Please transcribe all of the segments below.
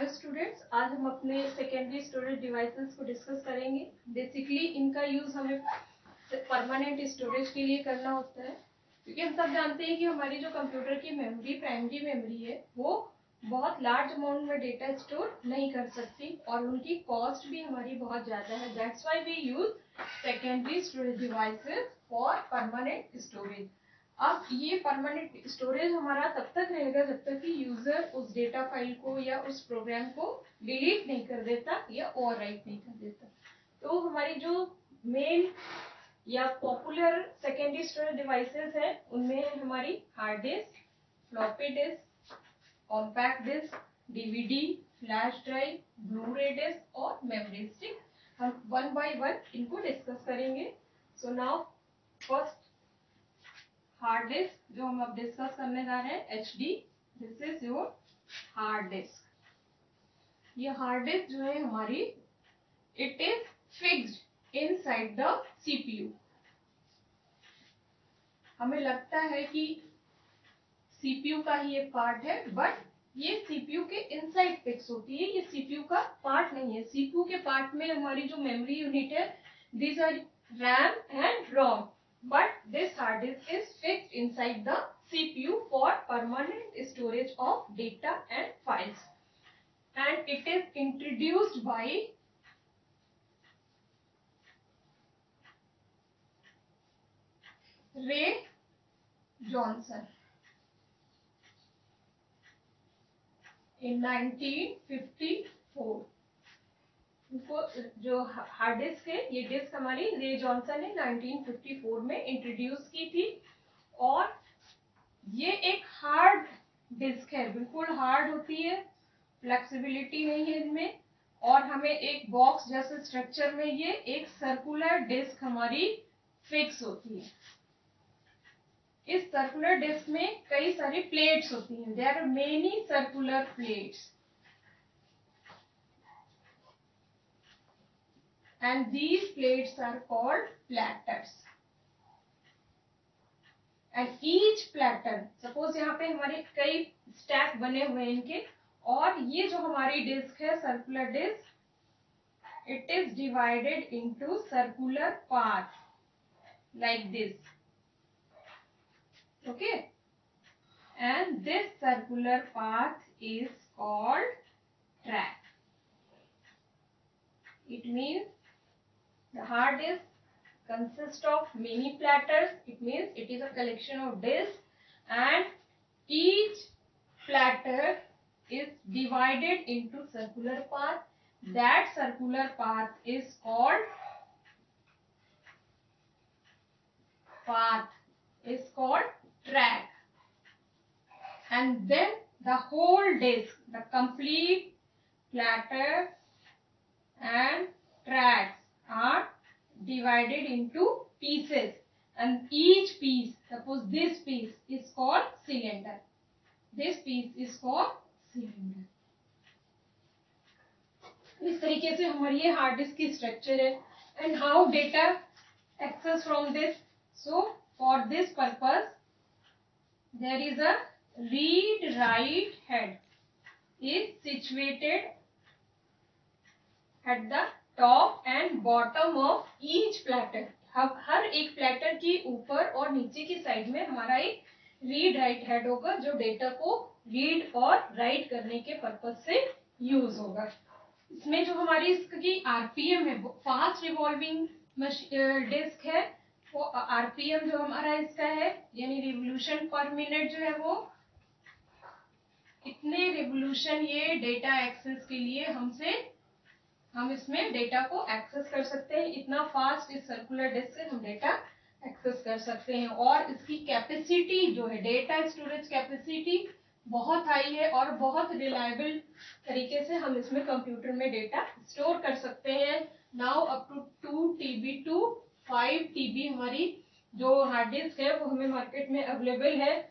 Hello students, आज हम अपने सेकेंडरी स्टोरेज डिवाइसेस को डिस्कस करेंगे। बेसिकली इनका यूज हमें परमानेंट स्टोरेज के लिए करना होता है, क्योंकि हम सब जानते हैं कि हमारी जो कंप्यूटर की मेमोरी, प्राइमरी मेमोरी है, वो बहुत लार्ज अमाउंट में डेटा स्टोर नहीं कर सकती और उनकी कॉस्ट भी हमारी बहुत ज्यादा है। That's why we use secondary storage devices for permanent storage. अब ये परमानेंट स्टोरेज हमारा तब तक रहेगा जब तक कि यूजर उस डेटा फाइल को या उस प्रोग्राम को डिलीट नहीं कर देता या ओवरराइट नहीं कर देता। तो हमारी जो मेन या पॉपुलर सेकेंडरी स्टोरेज डिवाइसेस है, उनमें हमारी hard disk, floppy disk, compact disk, DVD, flash drive, Blu-ray disk और मेमोरी स्टिक। हम वन बाय वन इनको डिस्कस करेंगे। So now first hard disk जो हम अब डिस्कस करने जा रहे हैं, HD, this is your hard disk. ये हार्ड डिस्क जो है हमारी, it is fixed inside the CPU। हमें लगता है कि CPU का ही एक पार्ट है, बट ये CPU के इनसाइड फिक्स होती है, ये CPU का पार्ट नहीं है। CPU के पार्ट में हमारी जो मेमोरी यूनिट है, these are RAM and ROM. But this hard disk is fixed inside the CPU for permanent storage of data and files, and it is introduced by Ray Johnson in 1954। इनको जो hard disk है, ये disc हमारी रे Johnson ने 1954 में introduce की थी। और ये एक हार्ड डिस्क है, बिल्कुल हार्ड होती है, फ्लेक्सिबिलिटी नहीं है इनमें। और हमें एक बॉक्स जैसे स्ट्रक्चर में ये एक सर्कुलर डिस्क हमारी फिक्स होती है। इस सर्कुलर डिस्क में कई सारी प्लेट्स होती हैं, there are many circular plates, and these plates are called platters. And each platter, suppose यहाँ पे हमारे कई स्टैक बने हुए हैं इनके, और ये जो हमारी डिस्क है, circular disk, it is divided into circular path like this, okay, and this circular path is called track. It means the hard disk consists of many platters. It means it is a collection of disks, and each platter is divided into circular path. That circular path is called track. And then the whole disk, the complete platter and tracks are divided into pieces, and each piece, suppose this piece is called cylinder, this piece is called cylinder. इस तरीके से हमारी ये hard disk की structure है। And how data access from this, so for this purpose there is a read write head is situated at the top and bottom of each platter. हम हर एक platter के ऊपर और नीचे की साइड में हमारा एक रीड राइट हेड होगा, जो डेटा को रीड और राइट करने के पर्पज से यूज होगा। इसमें जो हमारी इसकी आरपीएम है, फास्ट रिवॉल्विंग डिस्क है, वो आरपीएम जो हमारा इसका है, यानी रिवोल्यूशन पर मिनट जो है, वो इतने रिवोल्यूशन ये डेटा एक्सेस के लिए हम इसमें डेटा को एक्सेस कर सकते हैं। इतना फास्ट इस सर्कुलर डिस्क से हम डेटा एक्सेस कर सकते हैं। और इसकी कैपेसिटी जो है, डेटा स्टोरेज कैपेसिटी बहुत हाई है, और बहुत रिलायबल तरीके से हम इसमें कंप्यूटर में डेटा स्टोर कर सकते हैं। Now up to 2 TB to 5 TB हमारी जो हार्ड डिस्क है, वो हमें मार्केट में अवेलेबल है।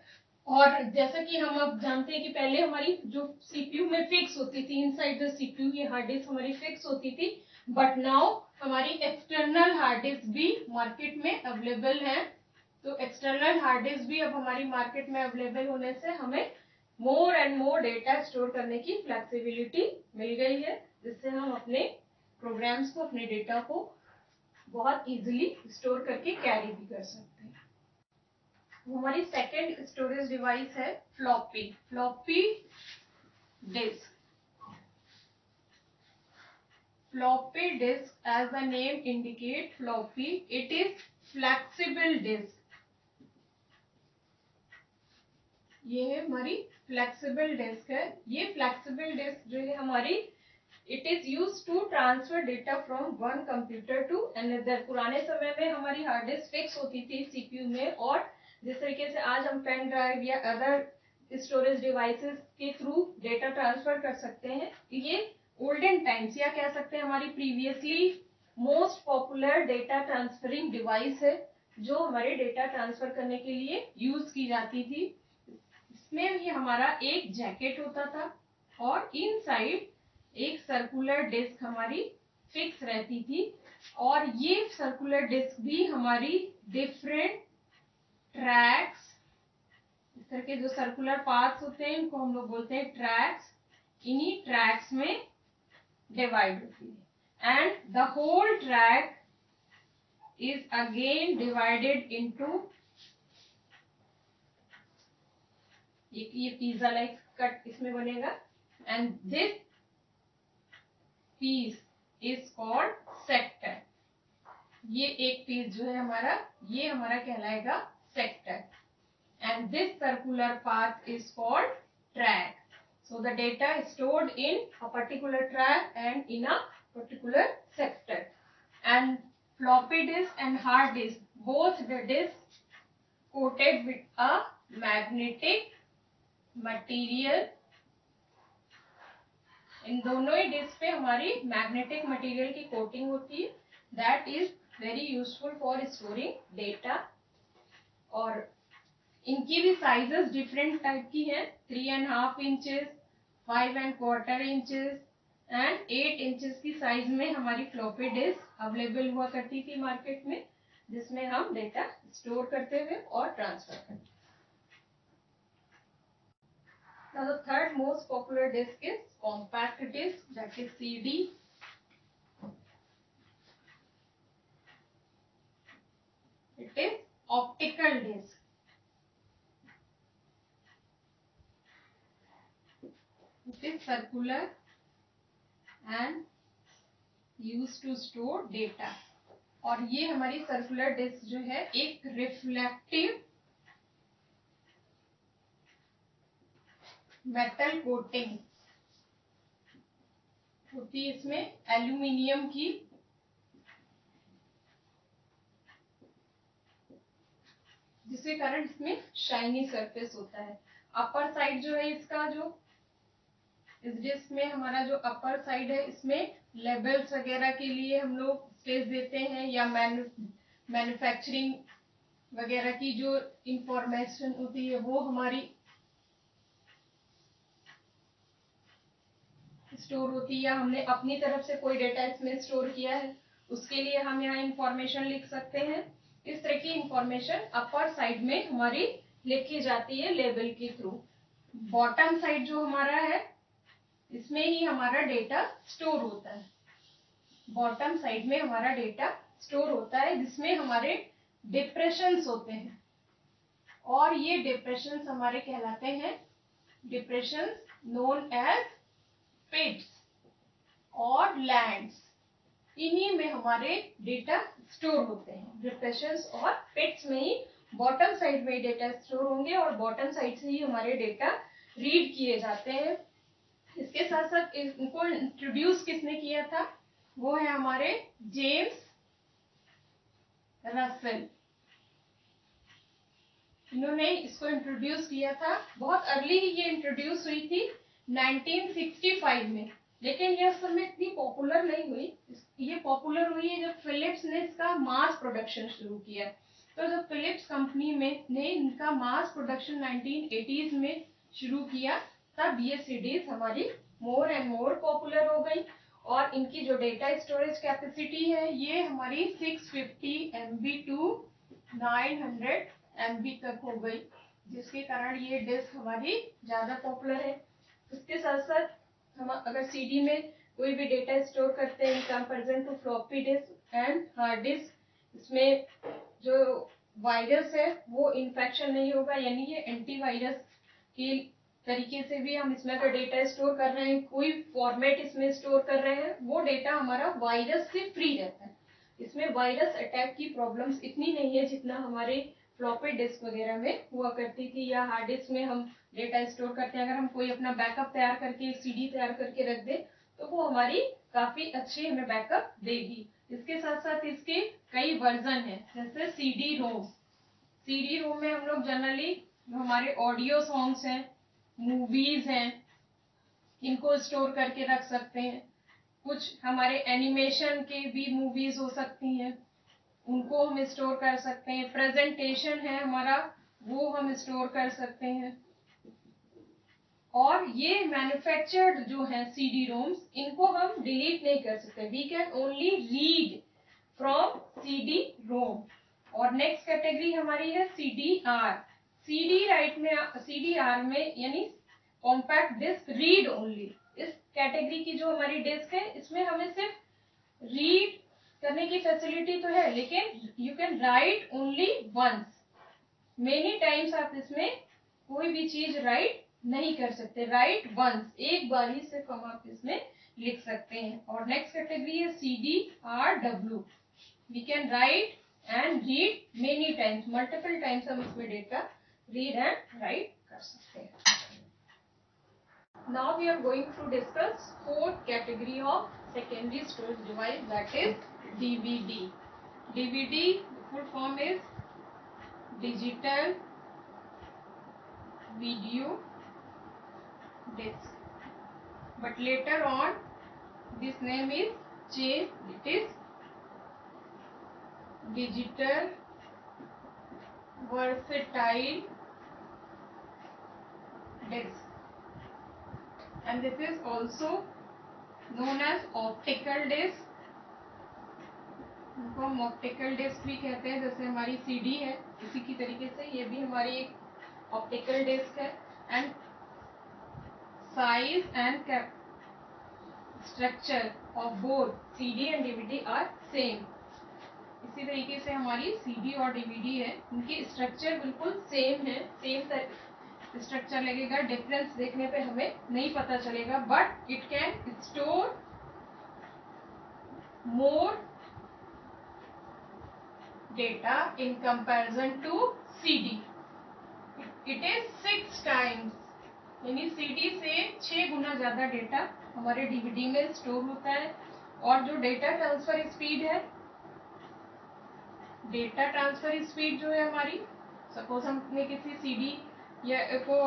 और जैसा कि हम अब जानते हैं कि पहले हमारी जो CPU में फिक्स होती थी, इनसाइड द CPU ये हार्ड डिस्क हमारी फिक्स होती थी, बट नाउ हमारी एक्सटर्नल हार्ड डिस्क भी मार्केट में अवेलेबल है। तो एक्सटर्नल हार्ड डिस्क भी अब हमारी मार्केट में अवेलेबल होने से हमें more and more data store करने की फ्लेक्सिबिलिटी मिल गई है, जिससे हम अपने प्रोग्राम्स को, अपने डेटा को बहुत इजीली स्टोर करके कैरी भी कर सकते हैं। हमारी सेकेंड स्टोरेज डिवाइस है floppy disk. Floppy disk, as the name indicate, floppy, it is flexible disk. ये है हमारी फ्लेक्सिबल डिस्क है। ये फ्लेक्सिबल डिस्क जो है हमारी, it is use to transfer data from one computer to another. पुराने समय में हमारी हार्ड डिस्क फिक्स होती थी सीपीयू में, और जिस तरीके से आज हम पेन ड्राइव या अदर स्टोरेज डिवाइसेस के थ्रू डेटा ट्रांसफर कर सकते हैं, ये ओल्डन टाइम्स या कह सकते हैं हमारी previously most popular data transferring device है, जो हमारे डेटा ट्रांसफर करने के लिए यूज की जाती थी। इसमें भी हमारा एक जैकेट होता था और इनसाइड एक सर्कुलर डिस्क हमारी फिक्स रहती थी, और ये सर्कुलर डिस्क भी हमारी डिफरेंट ट्रैक्स, इस तरह के जो सर्कुलर पाथ्स होते हैं इनको हम लोग बोलते हैं ट्रैक्स, इन्हीं ट्रैक्स में डिवाइड होती है। And the whole track is again divided into, ये पिज्जा लाइक कट इसमें बनेगा, and this piece is called sector. ये एक पीस जो है हमारा, ये हमारा कहलाएगा sector, and this circular path is called track. So the data is stored in a particular track and in a particular sector. And floppy disk and hard disk, both the disks coated with a magnetic material. इन दोनों ही disc पे हमारी magnetic material की coating होती है, that is very useful for storing data. और इनकी भी sizes different type की हैं, 3.5 इंचेस, 5¼ इंचेस एंड 8 इंचेस की साइज में हमारी फ्लॉपी डिस्क अवेलेबल हुआ करती थी मार्केट में, जिसमें हम डेटा स्टोर करते हुए और ट्रांसफर करते। Now the third most popular disk is compact disk, that is CD. It is optical disk. It is circular and used to store data. और ये हमारी सर्कुलर डिस्क जो है एक रिफ्लेक्टिव मेटल कोटिंग होती है इसमें एल्यूमिनियम की, जिसके कारण इसमें शाइनी सरफेस होता है। अपर साइड जो है इसका, जो इस डिस्क में हमारा जो अपर साइड है, इसमें लेबल्स वगैरह के लिए हम लोग स्पेस देते हैं, या मैन्युफैक्चरिंग वगैरह की जो इंफॉर्मेशन होती है वो हमारी स्टोर होती है, या हमने अपनी तरफ से कोई डेटा इसमें स्टोर किया है उसके लिए हम यहाँ इंफॉर्मेशन लिख सकते हैं। इस तरह की इंफॉर्मेशन अपर साइड में हमारी लिखी जाती है लेबल के थ्रू। बॉटम साइड जो हमारा है, इसमें ही हमारा डेटा स्टोर होता है। बॉटम साइड में हमारा डेटा स्टोर होता है, जिसमें हमारे डिप्रेशंस होते हैं, और ये डिप्रेशंस हमारे कहलाते हैं डिप्रेशंस नोन एज पिट्स और लैंड्स। इन्हीं में हमारे डेटा स्टोर होते हैं। डिप्रेशंस और पिट्स में ही बॉटम साइड में डेटा स्टोर होंगे, और बॉटम साइड से ही हमारे डेटा रीड किए जाते हैं। इसके साथ साथ इनको इंट्रोड्यूस किसने किया था, वो है हमारे जेम्स रसेल। इन्होंने इसको इंट्रोड्यूस किया था, बहुत अर्ली ये इंट्रोड्यूस हुई थी 1965 में, लेकिन यह उस समय इतनी पॉपुलर नहीं हुई। ये पॉपुलर हुई है जब फिलिप्स ने इसका मास प्रोडक्शन शुरू किया। तो जब फिलिप्स कंपनी में ने इनका मास प्रोडक्शन 1980s में शुरू किया, तब ये सीडीज हमारी मोर एंड मोर पॉपुलर हो गई, और इनकी जो डेटा स्टोरेज कैपेसिटी है ये हमारी 650 MB टू 900 MB तक हो गई, जिसके कारण ये डिस्क हमारी ज़्यादा पॉपुलर है। उसके साथ साथ हम अगर सीडी में कोई भी डेटा स्टोर करते हैं in comparison to floppy disk and hard disk, इसमें जो वायरस है वो इन्फेक्शन नहीं होगा, यानी ये एंटीवायरस के तरीके से भी हम इसमें अगर डेटा स्टोर कर रहे हैं, कोई फॉर्मेट इसमें स्टोर कर रहे हैं, वो डेटा हमारा वायरस से फ्री रहता है। इसमें वायरस अटैक की प्रॉब्लम्स इतनी नहीं है जितना हमारे फ्लॉपी डिस्क वगैरह में हुआ करती थी, या हार्ड डिस्क में हम डेटा स्टोर करते हैं। अगर हम कोई अपना बैकअप तैयार करके एक सीडी तैयार करके रख दे तो वो हमारी काफी अच्छी हमें बैकअप देगी। इसके साथ साथ इसके कई वर्जन है, जैसे सीडी रोम। सीडी रोम में हम लोग जनरली जो हमारे ऑडियो सॉन्ग्स हैं, मूवीज हैं, इनको स्टोर करके रख सकते हैं। कुछ हमारे एनिमेशन के भी मूवीज हो सकती हैं, उनको हम स्टोर कर सकते हैं। प्रेजेंटेशन है हमारा, वो हम स्टोर कर सकते हैं। और ये मैन्युफैक्चर्ड जो है सीडी रोम्स, इनको हम डिलीट नहीं कर सकते। We can only read from CD ROM. और नेक्स्ट कैटेगरी हमारी है सीडी आर। सीडी राइट में, सीडी आर में यानी कॉम्पैक्ट डिस्क रीड ओनली। इस कैटेगरी की जो हमारी डिस्क है, इसमें हमें सिर्फ रीड करने की फैसिलिटी तो है, लेकिन you can write only once. Many times आप इसमें कोई भी चीज राइट नहीं कर सकते। राइट वंस, एक बार ही सिर्फ हम आप इसमें लिख सकते हैं। और नेक्स्ट कैटेगरी है CD R W. We can write and read many times, multiple times हम इसमें डेटा रीड एंड राइट कर सकते हैं। Now we are going to discuss fourth category of secondary storage device, that is DVD. DVD, the full form is digital video disc, but later on this name is changed. It is digital versatile disc, and this is also known as optical disc. इनको हम optical disc भी कहते हैं। जैसे हमारी CD है, इसी की तरीके से ये भी हमारी एक ऑप्टिकल डिस्क है। And size and structure of both CD and DVD are same. इसी तरीके से हमारी सीडी और डीवीडी है, उनकी स्ट्रक्चर बिल्कुल सेम है। सेम स्ट्रक्चर लगेगा, डिफरेंस देखने पे हमें नहीं पता चलेगा, but it can store more data in comparison to CD. It is 6 times, यानी CD से 6 गुना ज्यादा डेटा हमारे DVD में स्टोर होता है। और जो डेटा ट्रांसफर स्पीड है, डेटा ट्रांसफर स्पीड जो है हमारी, सपोज हमने किसी CD या को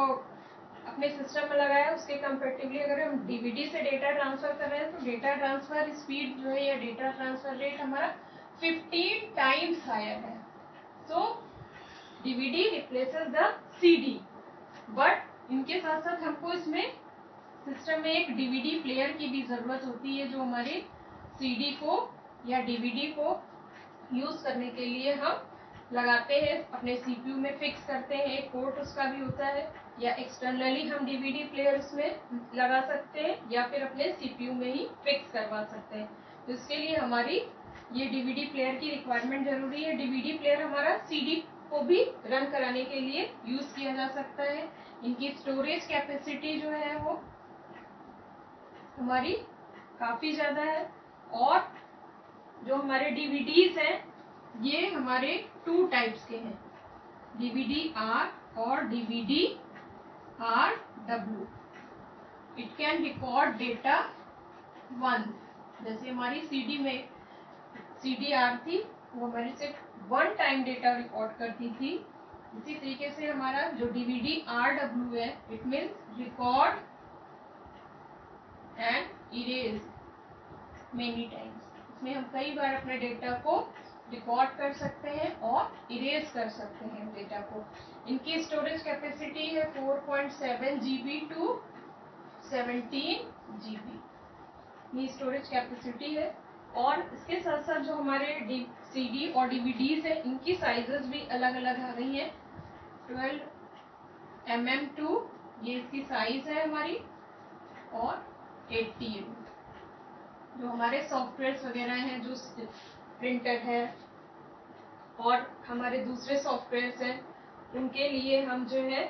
अपने सिस्टम में लगाया, उसके कंपेरेटिवली अगर हम DVD से डेटा ट्रांसफर कर रहे हैं तो डेटा ट्रांसफर स्पीड जो है या डेटा ट्रांसफर रेट हमारा 15 टाइम्स हायर है। So DVD replaces the CD, but इनके साथ साथ हमको इसमें सिस्टम में एक DVD प्लेयर की भी जरूरत होती है, जो हमारे CD को या DVD को यूज करने के लिए हम लगाते हैं, अपने CPU में फिक्स करते हैं। एक पोर्ट उसका भी होता है, या एक्सटर्नली हम DVD प्लेयर उसमें लगा सकते हैं, या फिर अपने CPU में ही फिक्स करवा सकते हैं। तो इसके लिए हमारी ये DVD प्लेयर की रिक्वायरमेंट जरूरी है। DVD प्लेयर हमारा CD को भी रन कराने के लिए यूज किया जा सकता है। इनकी स्टोरेज कैपेसिटी जो है वो हमारी काफी ज्यादा है। और जो हमारे DVDs हैं, ये हमारे 2 टाइप्स के हैं, DVD R और DVD RW। It can record data once. जैसे हमारी CD में CD R थी, वो हमारी सिर्फ 1 टाइम डेटा रिकॉर्ड करती थी। इसी तरीके से हमारा जो DVD RW है, it means record and erase many times. इसमें हम कई बार अपने डेटा को रिकॉर्ड कर सकते हैं और इरेज कर सकते हैं डेटा को। इनकी स्टोरेज कैपेसिटी है 4.7 GB टू 17 GB, ये स्टोरेज कैपेसिटी है। और इसके साथ साथ जो हमारे CD और DVDs है, इनकी साइजेस भी अलग अलग आ गई हैं। 12 mm2 ये इसकी साइज है हमारी, और 80 mm जो हमारे सॉफ्टवेयर वगैरह हैं, जो प्रिंटर है और हमारे दूसरे सॉफ्टवेयर हैं, उनके लिए हम जो है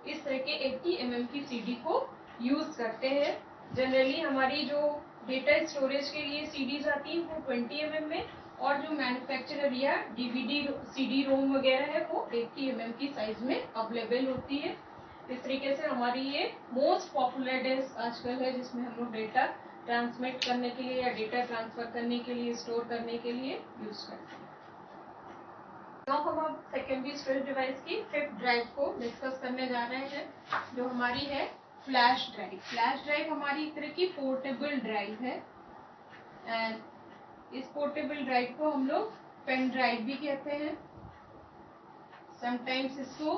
इस तरह के 80 mm की सीडी को यूज करते हैं। जनरली हमारी जो डेटा स्टोरेज के लिए सीडीज आती हैं वो 20 mm में, और जो मैन्युफैक्चरर या डीवीडी सीडी रोम वगैरह है वो 80 mm की साइज में अवेलेबल होती है। इस तरीके से हमारी ये मोस्ट पॉपुलर डिस्क आजकल है, जिसमें हम लोग डेटा ट्रांसमिट करने के लिए या डेटा ट्रांसफर करने के लिए, स्टोर करने के लिए यूज करते हैं। तो हम अब सेकेंडरी स्टोरेज डिवाइस की 5th ड्राइव को डिस्कस करने जा रहे हैं, जो हमारी है फ्लैश ड्राइव। फ्लैश ड्राइव हमारी एक तरह की पोर्टेबल ड्राइव है, एंड इस पोर्टेबल ड्राइव को हम लोग पेन ड्राइव भी कहते हैं, समटाइम्स इसको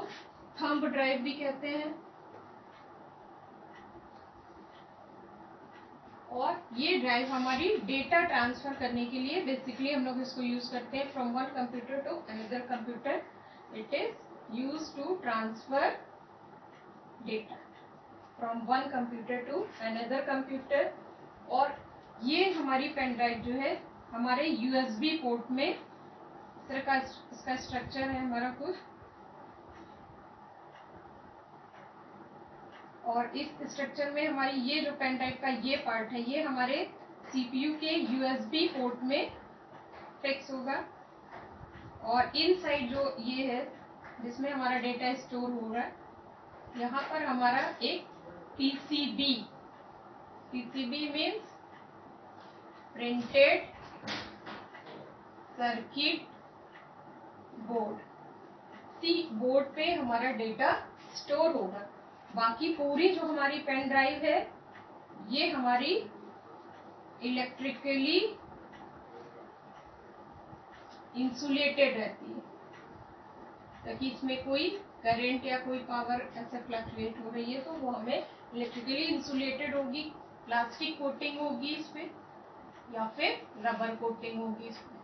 थंब ड्राइव भी कहते हैं। और ये ड्राइव हमारी डेटा ट्रांसफर करने के लिए बेसिकली हम लोग इसको यूज करते हैं from one computer to another computer. It is use to transfer data from one computer to another computer. और ये हमारी पेन ड्राइव जो है हमारे यूएसबी पोर्ट में, इस तरह का इसका स्ट्रक्चर है हमारा कुछ, और इस स्ट्रक्चर में हमारी ये जो पेन ड्राइव का ये पार्ट है, ये हमारे सीपीयू के यूएसबी पोर्ट में फिक्स होगा। और इनसाइड जो ये है जिसमें हमारा डेटा स्टोर हो रहा है, यहाँ पर हमारा एक PCB, PCB means printed circuit board, सी बोर्ड पे हमारा डेटा स्टोर होगा। बाकी पूरी जो हमारी पेन ड्राइव है ये हमारी इलेक्ट्रिकली इंसुलेटेड रहती है, ताकि इसमें कोई करंट या कोई पावर ऐसे फ्लक्चुएट हो रही है तो वो हमें इलेक्ट्रिकली इंसुलेटेड होगी। प्लास्टिक कोटिंग होगी इस पे या फिर रबर कोटिंग होगी इस पे।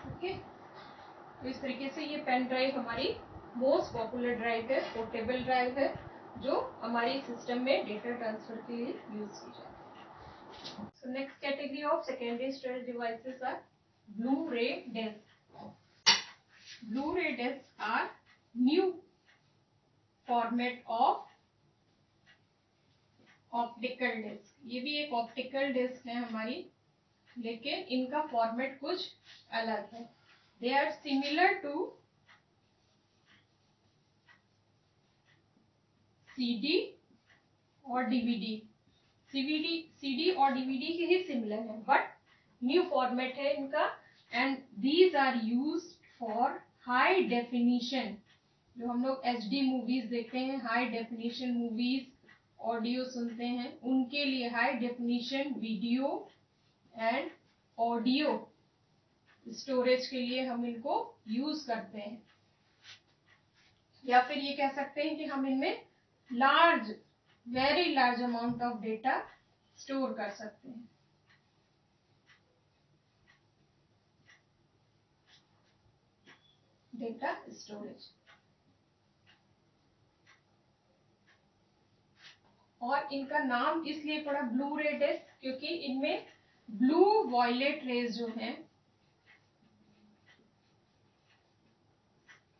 ओके, तो इस तरीके से ये पेन ड्राइव हमारी मोस्ट पॉपुलर ड्राइव है, पोर्टेबल ड्राइव है, जो हमारी सिस्टम में डेटा ट्रांसफर के लिए यूज की जाती है। So next category of secondary storage devices are Blu ray disc. Blu ray discs are new format of optical disc. ये भी एक ऑप्टिकल डिस्क है हमारी, लेकिन इनका फॉर्मेट कुछ अलग है। They are similar to CD और डीवीडी। सीडी और डीवीडी के ही सिमिलर है, बट न्यू फॉर्मेट है इनका। And these are used for high definition, जो हम लोग एचडी मूवीज देखते हैं, हाई डेफिनिशन मूवीज, ऑडियो सुनते हैं, उनके लिए high definition video and audio storage के लिए हम इनको यूज करते हैं। या फिर ये कह सकते हैं कि हम इनमें large, very large amount of data store कर सकते हैं। Data storage. और इनका नाम इसलिए पड़ा ब्लू-रे डिस्क क्योंकि इनमें ब्लू वॉयलेट रेज जो है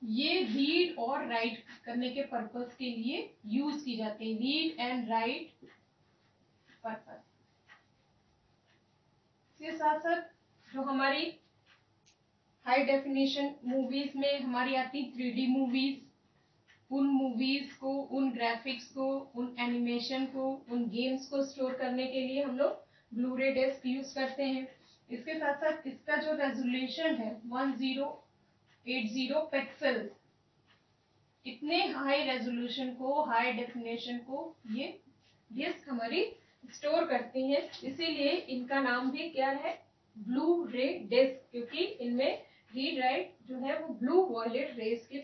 ये रीड और राइट करने के पर्पस के लिए यूज की जाती है, रीड एंड राइट पर्पस। इसके साथ साथ जो हमारी हाई डेफिनेशन मूवीज में हमारी आती 3D मूवीज, उन मूवीज को, उन ग्राफिक्स को, उन एनिमेशन को, उन गेम्स को स्टोर करने के लिए हम लोग ब्लू-रे डिस्क यूज करते हैं। इसके साथ साथ इसका जो रेजोल्यूशन है 1080 पिक्सल, इतने हाई रेजोल्यूशन को, हाई डेफिनेशन को ये डिस्क हमारी स्टोर करती है। इसीलिए इनका नाम भी क्या है, ब्लू-रे डिस्क, क्योंकि इनमें रीड राइट जो है वो ब्लू वॉयलेट रेज के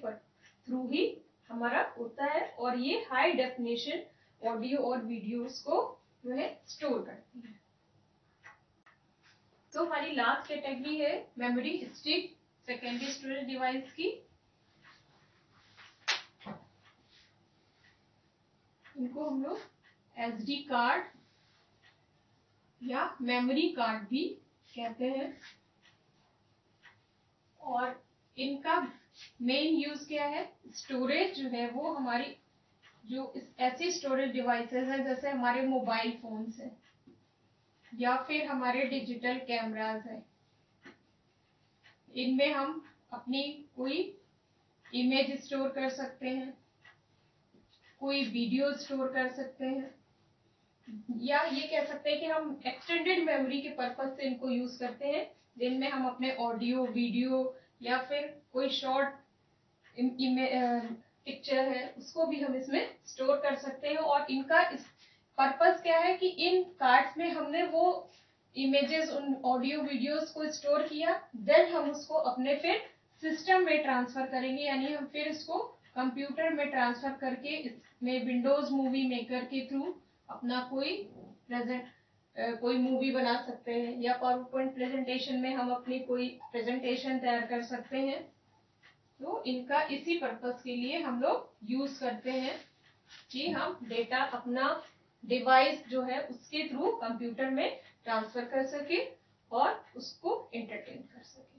थ्रू ही हमारा होता है, और ये हाई डेफिनेशन ऑडियो और वीडियोस को जो है स्टोर करती है। तो हमारी लास्ट कैटेगरी है memory stick secondary storage device की। इनको हम लोग SD कार्ड या मेमोरी कार्ड भी कहते हैं। और इनका मेन यूज क्या है? स्टोरेज जो है वो हमारी जो ऐसी स्टोरेज डिवाइसेस हैं जैसे हमारे मोबाइल फोन्स हैं या फिर हमारे डिजिटल कैमरास हैं, इनमें हम अपनी कोई इमेज स्टोर कर सकते हैं, कोई वीडियो स्टोर कर सकते हैं, या ये कह सकते हैं कि हम एक्सटेंडेड मेमोरी के पर्पज से इनको यूज करते हैं, जिनमें हम अपने ऑडियो वीडियो या फिर कोई शॉर्ट पिक्चर है उसको भी हम इसमें स्टोर कर सकते हैं। और इनका इस पर्पस क्या है कि इन कार्ड्स में हमने वो इमेजेस उन ऑडियो वीडियोस को स्टोर किया, देन हम उसको अपने फिर सिस्टम में ट्रांसफर करेंगे, यानी हम फिर इसको कंप्यूटर में ट्रांसफर करके इसमें विंडोज मूवी मेकर के थ्रू अपना कोई मूवी बना सकते हैं, या पावर पॉइंट प्रेजेंटेशन में हम अपनी कोई प्रेजेंटेशन तैयार कर सकते हैं। तो इनका इसी पर्पस के लिए हम लोग यूज करते हैं कि हम डेटा अपना डिवाइस जो है उसके थ्रू कंप्यूटर में ट्रांसफर कर सके और उसको एंटरटेन कर सके।